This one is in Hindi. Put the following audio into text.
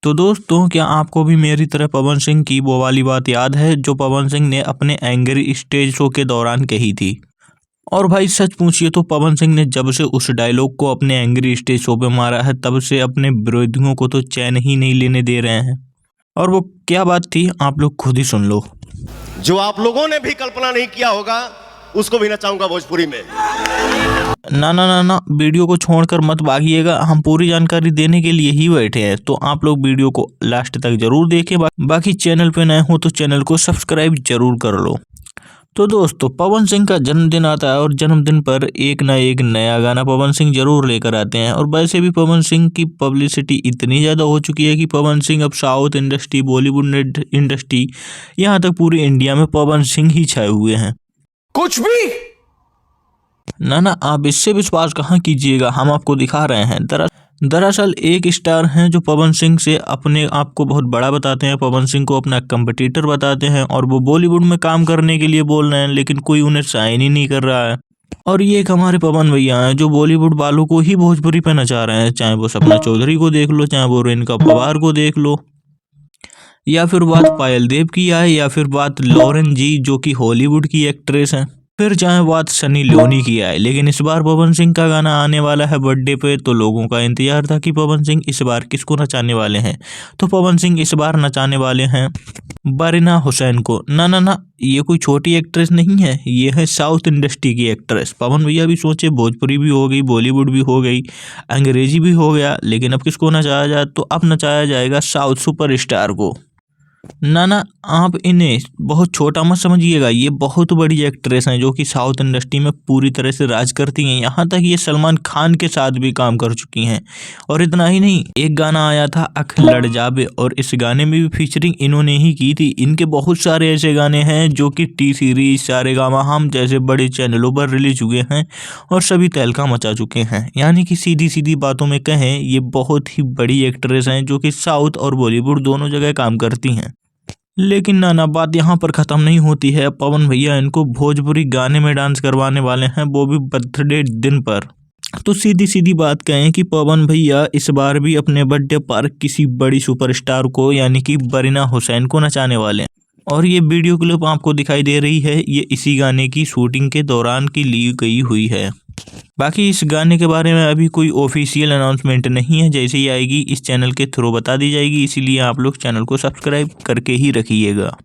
तो दोस्तों, क्या आपको भी मेरी तरह पवन सिंह की वो वाली बात याद है जो पवन सिंह ने अपने एंग्री स्टेज शो के दौरान कही थी? और भाई सच पूछिए तो पवन सिंह ने जब से उस डायलॉग को अपने एंग्री स्टेज शो पे मारा है तब से अपने विरोधियों को तो चैन ही नहीं लेने दे रहे हैं। और वो क्या बात थी, आप लोग खुद ही सुन लो। जो आप लोगों ने भी कल्पना नहीं किया होगा उसको भी नचाऊंगा भोजपुरी में। ना ना ना ना, वीडियो को छोड़कर मत भागिएगा, हम पूरी जानकारी देने के लिए ही बैठे हैं। तो आप लोग वीडियो को लास्ट तक जरूर देखें। बाकी चैनल पे नए हो तो चैनल को सब्सक्राइब जरूर कर लो। तो दोस्तों, पवन सिंह का जन्मदिन आता है और जन्मदिन पर एक नया गाना पवन सिंह जरूर लेकर आते हैं। और वैसे भी पवन सिंह की पब्लिसिटी इतनी ज़्यादा हो चुकी है कि पवन सिंह अब साउथ इंडस्ट्री, बॉलीवुड इंडस्ट्री, यहाँ तक पूरी इंडिया में पवन सिंह ही छाए हुए हैं। कुछ भी ना ना, आप इससे विश्वास कहाँ कीजिएगा, हम आपको दिखा रहे हैं। दरअसल एक स्टार हैं जो पवन सिंह से अपने आप को बहुत बड़ा बताते हैं, पवन सिंह को अपना कंपटीटर बताते हैं और वो बॉलीवुड में काम करने के लिए बोल रहे हैं, लेकिन कोई उन्हें साइन ही नहीं कर रहा है। और ये एक हमारे पवन भैया हैं जो बॉलीवुड वालों को ही भोजपुरी पे नचा रहे हैं, चाहे वो सपना चौधरी को देख लो, चाहे वो रेणुका पवार को देख लो, या फिर बात पायल देव की आए, या फिर बात लॉरेन जी जो कि हॉलीवुड की एक्ट्रेस हैं, फिर चाहे बात सनी लियोनी की आए। लेकिन इस बार पवन सिंह का गाना आने वाला है बर्थडे पे, तो लोगों का इंतजार था कि पवन सिंह इस बार किसको नचाने वाले हैं। तो पवन सिंह इस बार नचाने वाले हैं बारिना हुसैन को। ना ना ना, ये कोई छोटी एक्ट्रेस नहीं है, ये है साउथ इंडस्ट्री की एक्ट्रेस। पवन भैया भी सोचे भोजपुरी भी हो गई, बॉलीवुड भी हो गई, अंग्रेजी भी हो गया, लेकिन अब किसको नचाया जाए? तो अब नचाया जाएगा साउथ सुपरस्टार को। ना ना, आप इन्हें बहुत छोटा मत समझिएगा, ये बहुत बड़ी एक्ट्रेस हैं जो कि साउथ इंडस्ट्री में पूरी तरह से राज करती हैं। यहाँ तक ये सलमान खान के साथ भी काम कर चुकी हैं। और इतना ही नहीं, एक गाना आया था अख लड़ जाबे, और इस गाने में भी फीचरिंग इन्होंने ही की थी। इनके बहुत सारे ऐसे गाने हैं जो कि टी सीरीज, सारेगामा हम जैसे बड़े चैनलों पर रिलीज हुए हैं और सभी तहलका मचा चुके हैं। यानी कि सीधी सीधी बातों में कहें, ये बहुत ही बड़ी एक्ट्रेस हैं जो कि साउथ और बॉलीवुड दोनों जगह काम करती हैं। लेकिन ना बात यहाँ पर ख़त्म नहीं होती है। पवन भैया इनको भोजपुरी गाने में डांस करवाने वाले हैं, वो भी बर्थडे दिन पर। तो सीधी सीधी बात कहें कि पवन भैया इस बार भी अपने बर्थडे पर किसी बड़ी सुपरस्टार को यानी कि बारिना हुसैन को नचाने वाले हैं। और ये वीडियो क्लिप आपको दिखाई दे रही है, ये इसी गाने की शूटिंग के दौरान की ली गई हुई है। बाकी इस गाने के बारे में अभी कोई ऑफिशियल अनाउंसमेंट नहीं है, जैसे ही आएगी इस चैनल के थ्रू बता दी जाएगी, इसीलिए आप लोग चैनल को सब्सक्राइब करके ही रखिएगा।